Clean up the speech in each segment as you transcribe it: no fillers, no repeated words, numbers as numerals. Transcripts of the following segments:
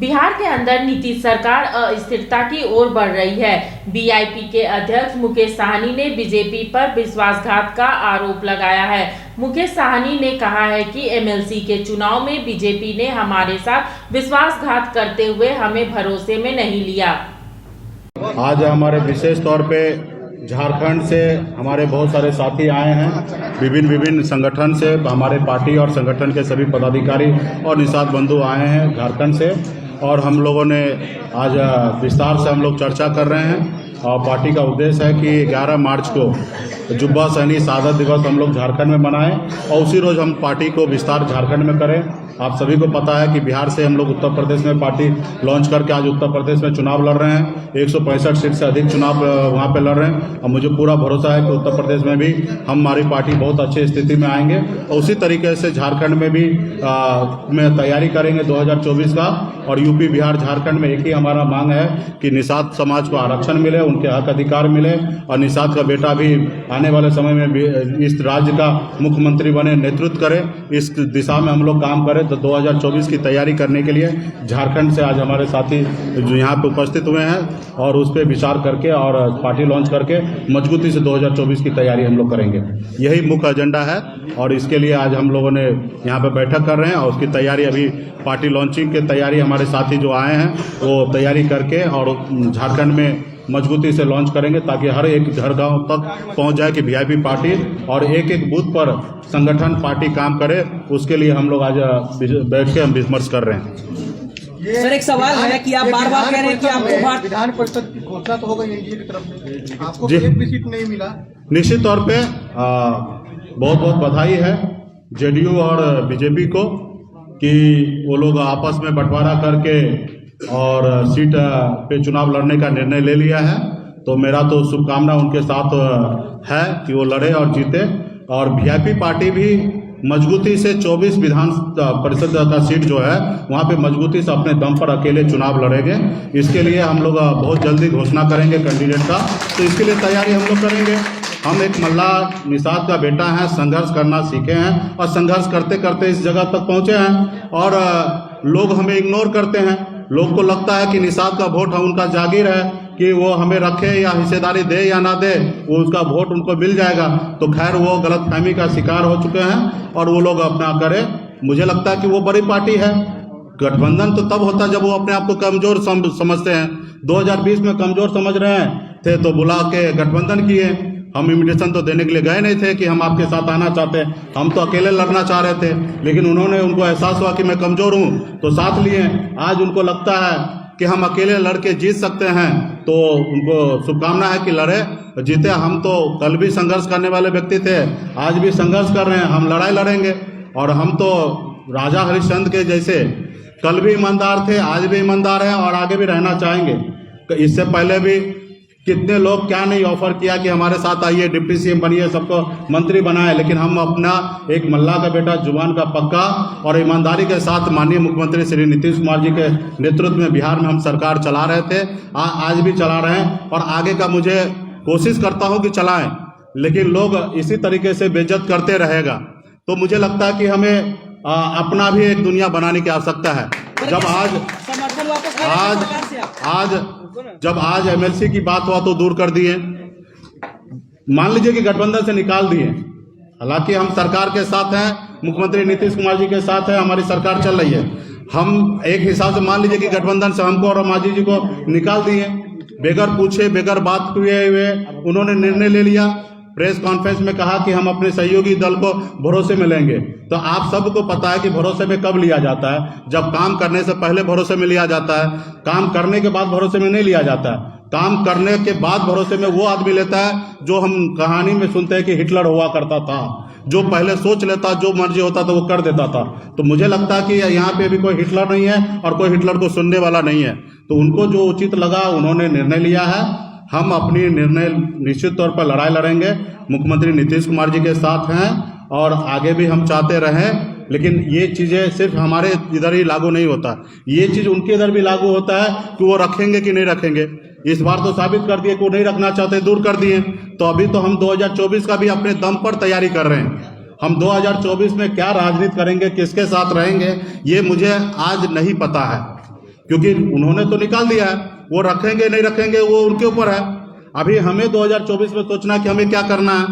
बिहार के अंदर नीतीश सरकार अस्थिरता की ओर बढ़ रही है। बीआईपी के अध्यक्ष मुकेश साहनी ने बीजेपी पर विश्वासघात का आरोप लगाया है। मुकेश साहनी ने कहा है कि एमएलसी के चुनाव में बीजेपी ने हमारे साथ विश्वासघात करते हुए हमें भरोसे में नहीं लिया। आज हमारे विशेष तौर पे झारखंड से हमारे बहुत सारे साथी आए हैं। विभिन्न संगठन से हमारे पार्टी और संगठन के सभी पदाधिकारी और निषाद बंधु आए हैं झारखंड से, और हम लोगों ने आज विस्तार से हम लोग चर्चा कर रहे हैं। और पार्टी का उद्देश्य है कि 11 मार्च को जुब्बा सहनी शहादत दिवस हम लोग झारखंड में मनाएं और उसी रोज़ हम पार्टी को विस्तार झारखंड में करें। आप सभी को पता है कि बिहार से हम लोग उत्तर प्रदेश में पार्टी लॉन्च करके आज उत्तर प्रदेश में चुनाव लड़ रहे हैं। 165 सीट से अधिक चुनाव वहां पे लड़ रहे हैं और मुझे पूरा भरोसा है कि उत्तर प्रदेश में भी हमारी पार्टी बहुत अच्छी स्थिति में आएंगे। और उसी तरीके से झारखंड में भी में तैयारी करेंगे 2024 का। और यूपी, बिहार, झारखंड में एक ही हमारा मांग है कि निषाद समाज को आरक्षण मिले, उनके हक अधिकार मिले और निषाद का बेटा भी आने वाले समय में भी इस राज्य का मुख्यमंत्री बने, नेतृत्व करे। इस दिशा में हम लोग काम करें। तो 2024 की तैयारी करने के लिए झारखंड से आज हमारे साथी जो यहाँ पे उपस्थित हुए हैं और उस पर विचार करके और पार्टी लॉन्च करके मजबूती से 2024 की तैयारी हम लोग करेंगे। यही मुख्य एजेंडा है और इसके लिए आज हम लोगों ने यहाँ पे बैठक कर रहे हैं और उसकी तैयारी अभी पार्टी लॉन्चिंग की तैयारी हमारे साथी जो आए हैं वो तैयारी करके और झारखंड में मजबूती से लॉन्च करेंगे ताकि हर एक घर गांव तक पहुंच जाए कि वीआईपी पार्टी और एक बूथ पर संगठन पार्टी काम करे। उसके लिए हम लोग आज बैठ के हम विमर्श कर रहे हैं। सर, एक सवाल है कि आप बार-बार कह रहे हैं कि आपको विधान परिषद की घोषणा तो हो गई एनडीए की तरफ से, आपको एक भी सीट नहीं मिला। निश्चित तौर पे बहुत बहुत बधाई है जेडीयू और बीजेपी को कि वो लोग आपस में बंटवारा करके और सीट पे चुनाव लड़ने का निर्णय ले लिया है। तो मेरा तो शुभकामना उनके साथ है कि वो लड़े और जीते। और वीआईपी पार्टी भी मजबूती से 24 विधान परिषद का सीट जो है वहाँ पे मजबूती से अपने दम पर अकेले चुनाव लड़ेंगे। इसके लिए हम लोग बहुत जल्दी घोषणा करेंगे कैंडिडेट का, तो इसके लिए तैयारी हम लोग करेंगे। हम एक मल्ला निषाद का बेटा है, संघर्ष करना सीखे हैं और संघर्ष करते करते इस जगह तक पहुँचे हैं। और लोग हमें इग्नोर करते हैं। लोग को लगता है कि निषाद का वोट है उनका जागीर है कि वो हमें रखे या हिस्सेदारी दे या ना दे, वो उसका वोट उनको मिल जाएगा। तो खैर वो गलतफहमी का शिकार हो चुके हैं और वो लोग अपना करें। मुझे लगता है कि वो बड़ी पार्टी है। गठबंधन तो तब होता जब वो अपने आप को कमजोर समझते हैं। 2020 में कमजोर समझ रहे थे तो बुला के गठबंधन किए। हम इन्विटेशन तो देने के लिए गए नहीं थे कि हम आपके साथ आना चाहते, हम तो अकेले लड़ना चाह रहे थे। लेकिन उनको एहसास हुआ कि मैं कमजोर हूं तो साथ लिए। आज उनको लगता है कि हम अकेले लड़के जीत सकते हैं, तो उनको शुभकामना है कि लड़े जीते। हम तो कल भी संघर्ष करने वाले व्यक्ति थे, आज भी संघर्ष कर रहे हैं, हम लड़ाई लड़ेंगे। और हम तो राजा हरिश्चंद्र के जैसे कल भी ईमानदार थे, आज भी ईमानदार हैं और आगे भी रहना चाहेंगे। इससे पहले भी कितने लोग क्या नहीं ऑफर किया कि हमारे साथ आइए, डिप्टी सीएम बनिए, सबको मंत्री बनाए। लेकिन हम अपना एक मल्ला का बेटा, जुबान का पक्का और ईमानदारी के साथ माननीय मुख्यमंत्री श्री नीतीश कुमार जी के नेतृत्व में बिहार में हम सरकार चला रहे थे, आज भी चला रहे हैं और आगे का मुझे कोशिश करता हूं कि चलाएं। लेकिन लोग इसी तरीके से बेइज्जत करते रहेगा तो मुझे लगता है कि हमें अपना भी एक दुनिया बनाने की आवश्यकता है। जब आज एमएलसी की बात हुआ तो दूर कर दिए, मान लीजिए कि गठबंधन से निकाल दिए। हालांकि हम सरकार के साथ हैं, मुख्यमंत्री नीतीश कुमार जी के साथ है, हमारी सरकार चल रही है। हम एक हिसाब से मान लीजिए कि गठबंधन से हमको और मांझी जी को निकाल दिए, बेगर पूछे बेगर बात हुए उन्होंने निर्णय ले लिया। प्रेस कॉन्फ्रेंस में कहा कि हम अपने सहयोगी दल को भरोसे में लेंगे। तो आप सबको पता है कि भरोसे में कब लिया जाता है, जब काम करने से पहले भरोसे में लिया जाता है, काम करने के बाद भरोसे में नहीं लिया जाता है। काम करने के बाद भरोसे में वो आदमी लेता है जो हम कहानी में सुनते हैं कि हिटलर हुआ करता था, जो पहले सोच लेता, जो मर्जी होता था वो कर देता था। तो मुझे लगता है कि यहाँ पे भी कोई हिटलर नहीं है और कोई हिटलर को सुनने वाला नहीं है। तो उनको जो उचित लगा उन्होंने निर्णय लिया है। हम अपनी निर्णय निश्चित तौर पर लड़ाई लड़ेंगे, मुख्यमंत्री नीतीश कुमार जी के साथ हैं और आगे भी हम चाहते रहें। लेकिन ये चीज़ें सिर्फ हमारे इधर ही लागू नहीं होता, ये चीज़ उनके इधर भी लागू होता है कि वो रखेंगे कि नहीं रखेंगे। इस बार तो साबित कर दिए कि वो नहीं रखना चाहते, दूर कर दिए। तो अभी तो हम 2024 का भी अपने दम पर तैयारी कर रहे हैं। हम 2024 में क्या राजनीति करेंगे, किसके साथ रहेंगे, ये मुझे आज नहीं पता है। क्योंकि उन्होंने तो निकाल दिया है, वो रखेंगे नहीं रखेंगे वो उनके ऊपर है। अभी हमें 2024 में सोचना है कि हमें क्या करना है,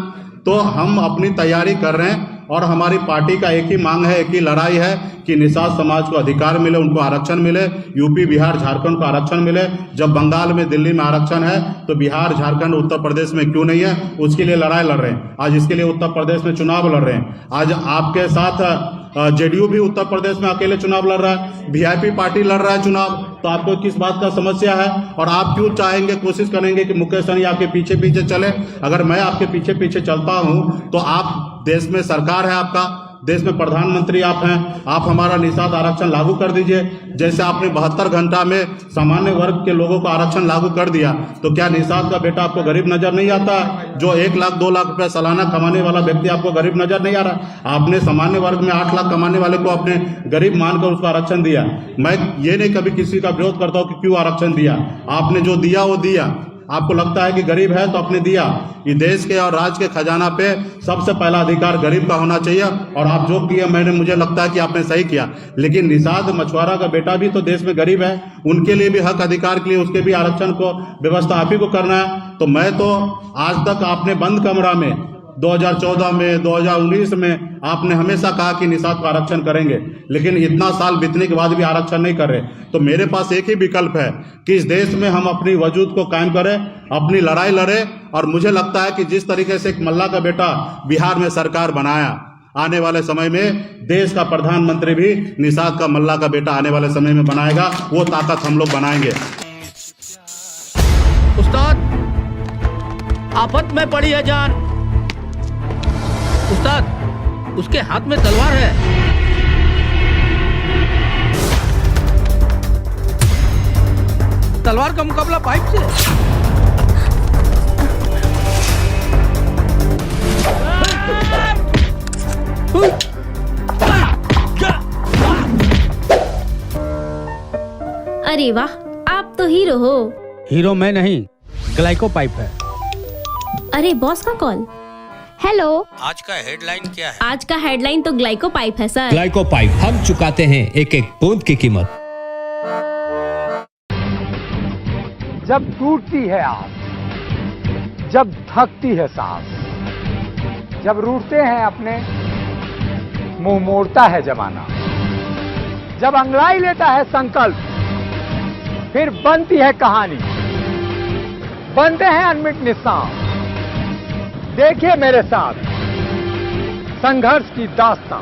तो हम अपनी तैयारी कर रहे हैं और हमारी पार्टी का एक ही मांग है, एक ही लड़ाई है कि निषाद समाज को अधिकार मिले, उनको आरक्षण मिले, यूपी बिहार झारखंड को आरक्षण मिले। जब बंगाल में दिल्ली में आरक्षण है तो बिहार झारखंड उत्तर प्रदेश में क्यों नहीं है, उसके लिए लड़ाई लड़ रहे हैं। आज इसके लिए उत्तर प्रदेश में चुनाव लड़ रहे हैं। आज आपके साथ जेडीयू भी उत्तर प्रदेश में अकेले चुनाव लड़ रहा है, वीआईपी पार्टी लड़ रहा है चुनाव। तो आपको किस बात का समस्या है और आप क्यों चाहेंगे, कोशिश करेंगे कि मुकेश सहनी आपके पीछे पीछे चले? अगर मैं आपके पीछे पीछे चलता हूं तो आप, देश में सरकार है आपका, देश में प्रधानमंत्री आप हैं, आप हमारा निषाद आरक्षण लागू कर दीजिए। जैसे आपने 72 घंटा में सामान्य वर्ग के लोगों को आरक्षण लागू कर दिया, तो क्या निषाद का बेटा आपको गरीब नजर नहीं आता? जो 1 लाख 2 लाख रुपए सालाना कमाने वाला व्यक्ति आपको गरीब नजर नहीं आ रहा? आपने सामान्य वर्ग में 8 लाख कमाने वाले को आपने गरीब मानकर उसको आरक्षण दिया। मैं ये नहीं कभी किसी का विरोध करता हूँ कि क्यों आरक्षण दिया, आपने जो दिया वो दिया। आपको लगता है कि गरीब है तो आपने दिया। ये देश के और राज्य के खजाना पे सबसे पहला अधिकार गरीब का होना चाहिए, और आप जो किया मुझे लगता है कि आपने सही किया। लेकिन निषाद मछुआरा का बेटा भी तो देश में गरीब है, उनके लिए भी हक अधिकार के लिए उसके भी आरक्षण को व्यवस्था आप ही को करना है। तो मैं तो आज तक आपने बंद कमरा में 2014 में 2019 में आपने हमेशा कहा कि निषाद को आरक्षण करेंगे, लेकिन इतना साल बीतने के बाद भी आरक्षण नहीं कर रहे। तो मेरे पास एक ही विकल्प है कि इस देश में हम अपनी वजूद को कायम करें, अपनी लड़ाई लड़े। और मुझे लगता है कि जिस तरीके से एक मल्ला का बेटा बिहार में सरकार बनाया, आने वाले समय में देश का प्रधानमंत्री भी निषाद का मल्ला का बेटा आने वाले समय में बनाएगा। वो ताकत हम लोग बनाएंगे। उस्ताद, आफत में पड़ी है जान। उस्ताद, उसके हाथ में तलवार है। तलवार का मुकाबला पाइप से। अरे वाह, आप तो हीरो हो। हीरो मैं नहीं, ग्लाइको पाइप है। अरे बॉस का कॉल। हेलो, आज का हेडलाइन क्या है? आज का हेडलाइन तो ग्लाइको पाइप है सर। ग्लाइको पाइप, हम चुकाते हैं एक एक बूंद की कीमत। जब टूटती है आस, जब थकती है सांस, जब रूठते हैं अपने, मुंह मोड़ता है जमाना, जब अंगड़ाई लेता है संकल्प, फिर बनती है कहानी, बनते हैं अनमिट निशान। देखिए मेरे साथ संघर्ष की दास्तां।